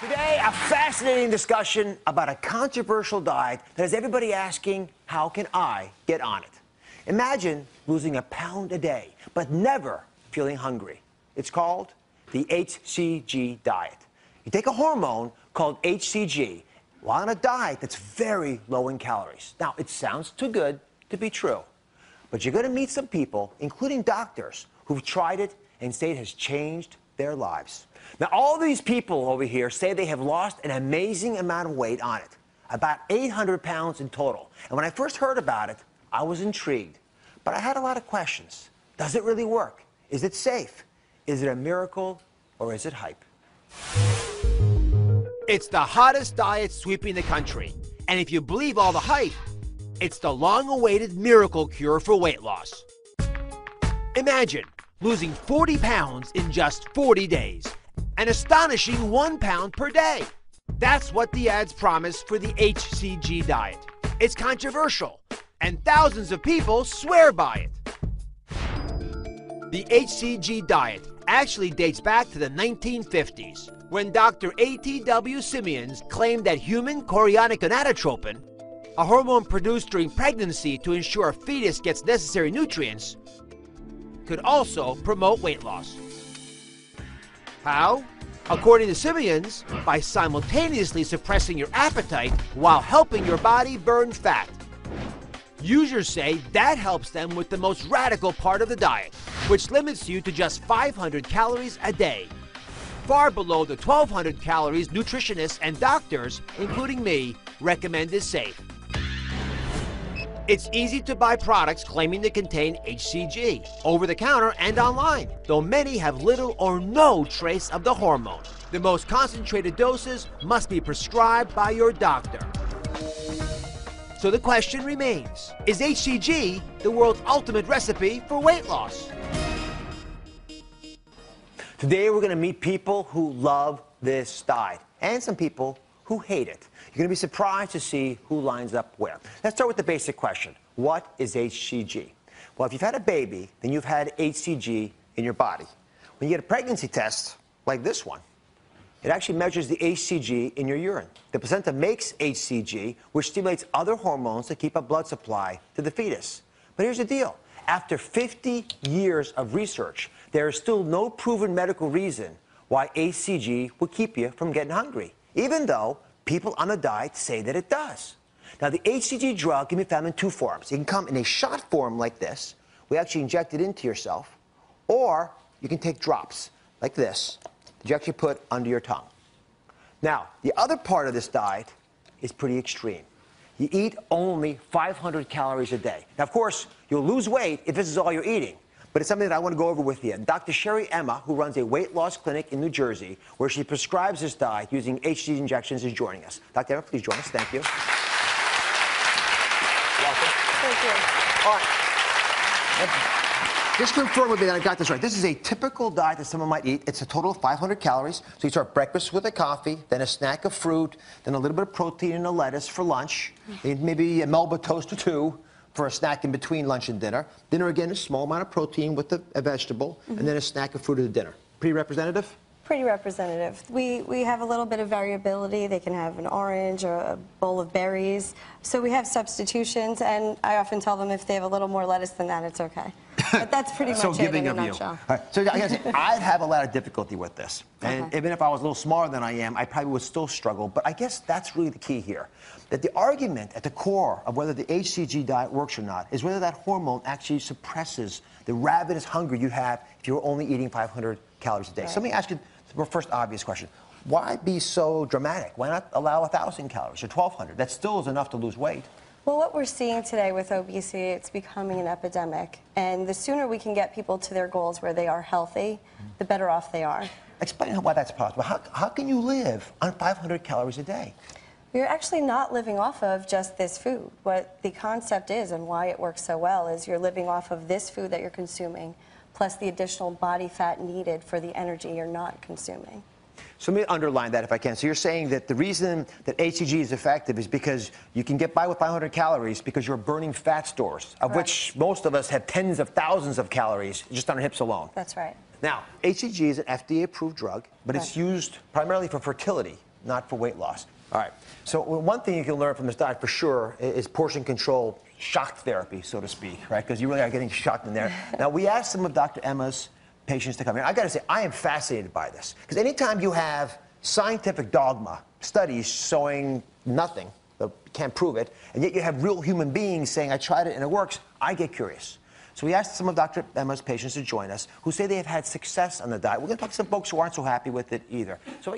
Today, a fascinating discussion about a controversial diet that has everybody asking, how can I get on it? Imagine losing a pound a day, but never feeling hungry. It's called the hCG diet. You take a hormone called hCG while on a diet that's very low in calories. Now, it sounds too good to be true, but you're going to meet some people, including doctors, who've tried it and say it has changed their lives. Now, all these people over here say they have lost an amazing amount of weight on it, about 800 pounds in total. And when I first heard about it, I was intrigued. But I had a lot of questions. Does it really work? Is it safe? Is it a miracle, or is it hype? It's the hottest diet sweeping the country. And if you believe all the hype, it's the long-awaited miracle cure for weight loss. Imagine losing 40 pounds in just 40 days. An astonishing 1 pound per day. That's what the ads promise for the hCG diet. It's controversial, and thousands of people swear by it. The hCG diet actually dates back to the 1950s, when Dr. A.T.W. Simeons claimed that human chorionic gonadotropin, a hormone produced during pregnancy to ensure a fetus gets necessary nutrients, could also promote weight loss. How? According to Simeons, by simultaneously suppressing your appetite while helping your body burn fat. Users say that helps them with the most radical part of the diet, which limits you to just 500 calories a day, far below the 1,200 calories nutritionists and doctors, including me, recommend is safe. It's easy to buy products claiming to contain hCG, over the counter and online, though many have little or no trace of the hormone. The most concentrated doses must be prescribed by your doctor. So the question remains, is hCG the world's ultimate recipe for weight loss? Today, we're going to meet people who love this diet, and some people who hate it. You're going to be surprised to see who lines up where. Let's start with the basic question. What is hCG? Well, if you've had a baby, then you've had hCG in your body. When you get a pregnancy test, like this one, it actually measures the hCG in your urine. The placenta makes hCG, which stimulates other hormones to keep a blood supply to the fetus. But here's the deal. After 50 years of research, there is still no proven medical reason why hCG would keep you from getting hungry, even though people on the diet say that it does. Now, the hCG drug can be found in two forms. It can come in a shot form like this. We actually inject it into yourself. Or you can take drops like this that you actually put under your tongue. Now, the other part of this diet is pretty extreme. You eat only 500 calories a day. Now, of course, you'll lose weight if this is all you're eating. But it's something that I want to go over with you. Dr. Sherry Emma, who runs a weight loss clinic in New Jersey, where she prescribes this diet using hCG injections, is joining us. Dr. Emma, please join us. Thank you. Welcome. Thank you. All right. Just confirm with me that I got this right. This is a typical diet that someone might eat. It's a total of 500 calories. So you start breakfast with a coffee, then a snack of fruit, then a little bit of protein and a lettuce for lunch, maybe a Melba toast or two for a snack in between lunch and dinner. Dinner, again, a small amount of protein with a vegetable, and then a snack of fruit at the dinner. Pretty representative? Pretty representative. We have a little bit of variability. They can have an orange or a bowl of berries. So we have substitutions, and I often tell them if they have a little more lettuce than that, it's okay. But that's pretty much it in a nutshell. All right. So I gotta say, I'd have a lot of difficulty with this. And even if I was a little smaller than I am, I probably would still struggle. But I guess that's really the key here. That the argument at the core of whether the hCG diet works or not is whether that hormone actually suppresses the ravenous hunger you have if you're only eating 500 calories a day. Right. So let me ask you the first obvious question. Why be so dramatic? Why not allow 1,000 calories or 1,200? That still is enough to lose weight. Well, what we're seeing today with obesity, it's becoming an epidemic. And the sooner we can get people to their goals where they are healthy, the better off they are. Explain why that's possible. How can you live on 500 calories a day? You're actually not living off of just this food. What the concept is and why it works so well is you're living off of this food that you're consuming, plus the additional body fat needed for the energy you're not consuming. So let me underline that if I can. So you're saying that the reason that hCG is effective is because you can get by with 500 calories because you're burning fat stores, of which most of us have tens of thousands of calories just on our hips alone. That's right. Now, hCG is an FDA-approved drug, but it's used primarily for fertility. not for weight loss. All right. So one thing you can learn from this diet for sure is portion control, shock therapy, so to speak, right? Because you really are getting shocked in there. Now, we asked some of Dr. Emma's patients to come here. I got to say, I am fascinated by this. Because anytime you have scientific dogma, studies showing nothing, can't prove it, and yet you have real human beings saying, I tried it and it works, I get curious. So we asked some of Dr. Emma's patients to join us who say they have had success on the diet. We're going to talk to some folks who aren't so happy with it either. So